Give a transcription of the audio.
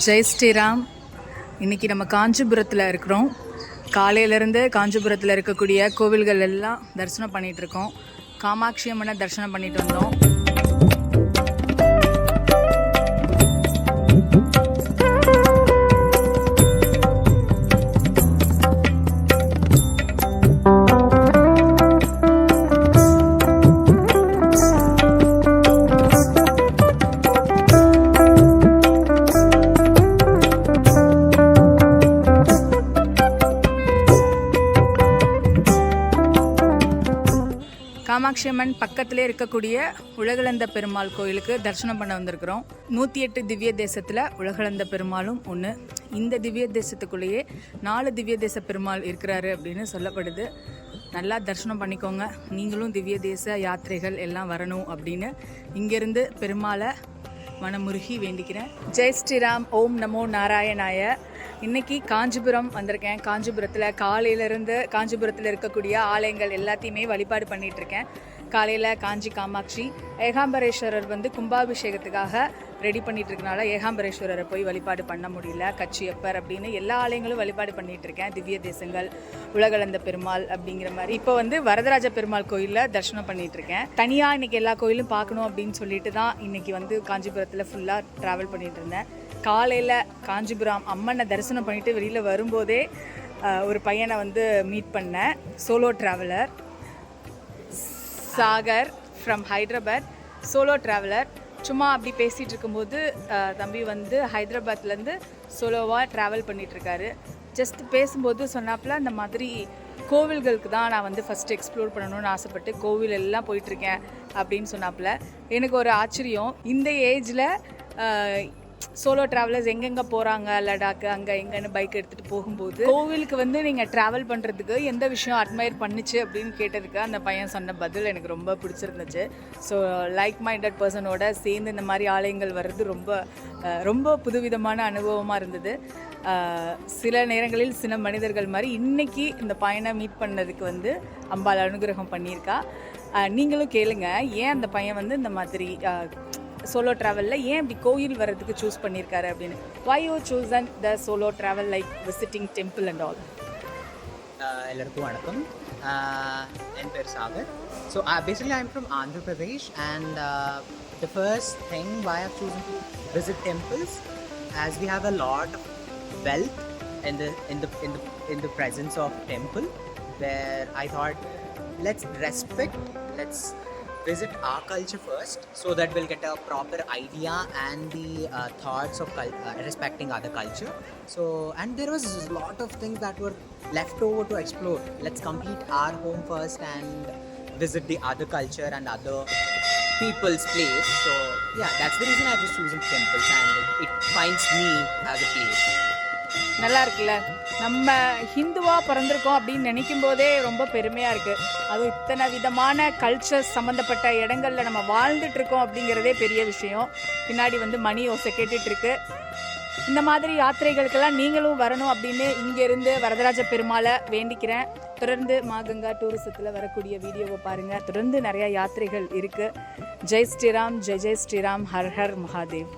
ஜெய் ஸ்ரீராம். இன்றைக்கி நம்ம காஞ்சிபுரத்தில் இருக்கிறோம். காலையிலேருந்து காஞ்சிபுரத்தில் இருக்கக்கூடிய கோவில்கள் எல்லாம் தரிசனம் பண்ணிகிட்ருக்கோம். காமாட்சி அம்மனை தரிசனம் பண்ணிட்டு வந்தோம். காமாட்சி அம்மன் பக்கத்திலே இருக்கக்கூடிய உலகளந்த பெருமாள் கோயிலுக்கு தரிசனம் பண்ண வந்திருக்கிறோம். 108 திவ்ய தேசத்தில் உலகளந்த பெருமாளும் ஒன்று. இந்த திவ்ய தேசத்துக்குள்ளேயே 4 திவ்ய தேச பெருமாள் இருக்கிறாரு அப்படின்னு சொல்லப்படுது. நல்லா தரிசனம் பண்ணிக்கோங்க. நீங்களும் திவ்ய தேச யாத்திரைகள் எல்லாம் வரணும் அப்படின்னு இங்கேருந்து பெருமாளை மனமுருகி வேண்டிக்கிறேன். ஜெய் ஸ்ரீராம். ஓம் நமோ நாராயணாய. இன்றைக்கி காஞ்சிபுரம் வந்திருக்கேன். காஞ்சிபுரத்தில் காலையிலேருந்து காஞ்சிபுரத்தில் இருக்கக்கூடிய ஆலயங்கள் எல்லாத்தையுமே வழிபாடு பண்ணிகிட்ருக்கேன். காலையில் காஞ்சி காமாட்சி, ஏகாம்பரேஸ்வரர் கும்பாபிஷேகத்துக்காக ரெடி பண்ணிகிட்ருக்கனால ஏகாம்பரேஸ்வரரை போய் வழிபாடு பண்ண முடியல. கச்சியப்பர் அப்படின்னு எல்லா ஆலயங்களும் வழிபாடு பண்ணிகிட்ருக்கேன். திவ்ய தேசங்கள், உலகளந்த பெருமாள் அப்படிங்கிற மாதிரி. இப்போ வரதராஜ பெருமாள் கோயிலில் தரிசனம் பண்ணிகிட்ருக்கேன். தனியாக இன்றைக்கி எல்லா கோயிலும் பார்க்கணும் அப்படின்னு சொல்லிட்டு தான் இன்றைக்கி காஞ்சிபுரத்தில் ஃபுல்லாக ட்ராவல் பண்ணிகிட்டு இருந்தேன். காலையில் காஞ்சிபுரம் அம்மனை தரிசனம் பண்ணிவிட்டு வெளியில் வரும்போதே ஒரு பையனை மீட் பண்ணேன். Solo traveller Sagar from Hyderabad. Solo traveller. சும்மா அப்படி பேசிகிட்டு இருக்கும்போது தம்பி ஹைதராபாத்லேருந்து சோலோவாக ட்ராவல் பண்ணிகிட்ருக்காரு. ஜஸ்ட் பேசும்போது சொன்னாப்புல அந்த மாதிரி கோவில்களுக்கு தான் நான் ஃபஸ்ட்டு எக்ஸ்ப்ளோர் பண்ணணும்னு ஆசைப்பட்டு கோவில் எல்லாம் போயிட்டுருக்கேன் அப்படின்னு சொன்னாப்புல. எனக்கு ஒரு ஆச்சரியம். இந்த ஏஜில் சோலோ ட்ராவலர்ஸ் எங்கெங்கே போகிறாங்க, லடாக்கு அங்கே எங்கன்னு பைக் எடுத்துகிட்டு போகும்போது கோவிலுக்கு நீங்கள் ட்ராவல் பண்ணுறதுக்கு எந்த விஷயம் அட்மையர் பண்ணிச்சு அப்படின்னு கேட்டதுக்கு அந்த பையன் சொன்ன பதில் எனக்கு ரொம்ப பிடிச்சிருந்துச்சு. ஸோ லைக் மைண்டட் பர்சனோட சேர்ந்து இந்த மாதிரி ஆலயங்கள் வர்றது ரொம்ப ரொம்ப புதுவிதமான அனுபவமாக இருந்தது. சில நேரங்களில் சில மனிதர்கள் மாதிரி இன்றைக்கி இந்த பையனை மீட் பண்ணதுக்கு அம்பாள் அனுகிரகம் பண்ணியிருக்கா. நீங்களும் கேளுங்க, ஏன் அந்த பையன் இந்த மாதிரி solo travel ஏன் இப்படி கோயில் வரதுக்கு சூஸ் பண்ணியிருக்காரு அப்படின்னு. Why you chosen the solo travel like visiting temple and all? எல்லாருக்கும் வணக்கம். என் பேர் Sagar. So basically I'm from Andhra Pradesh, and the first thing why I've chosen to visit temples, as we have a lot of wealth in the presence of temple, where I thought let's visit our culture first, so that we'll get a proper idea and the thoughts of respecting other culture. So, and there was a lot of things that were left over to explore. Let's complete our home first and visit the other culture and other people's place. So yeah, that's the reason I just chosen temples, and it finds me as a place. நல்லா இருக்குல்ல. நம்ம ஹிந்துவாக பிறந்திருக்கோம் அப்படின்னு நினைக்கும் போதே ரொம்ப பெருமையாக இருக்குது. அதுவும் இத்தனை விதமான கல்ச்சர்ஸ் சம்மந்தப்பட்ட இடங்களில் நம்ம வாழ்ந்துட்டுருக்கோம் அப்படிங்கிறதே பெரிய விஷயம். பின்னாடி மணி ஓசை கேட்டுட்ருக்கு. இந்த மாதிரி யாத்திரைகளுக்கெல்லாம் நீங்களும் வரணும் அப்படின்னு இங்கேருந்து வரதராஜ பெருமாளை வேண்டிக்கிறேன். தொடர்ந்து மாகங்கா டூரிசத்தில் வரக்கூடிய வீடியோவை பாருங்கள். தொடர்ந்து நிறையா யாத்திரைகள் இருக்குது. ஜெய் ஸ்ரீராம். ஜெய் ஜெய் ஸ்ரீராம். ஹர் ஹர் மகாதேவ்.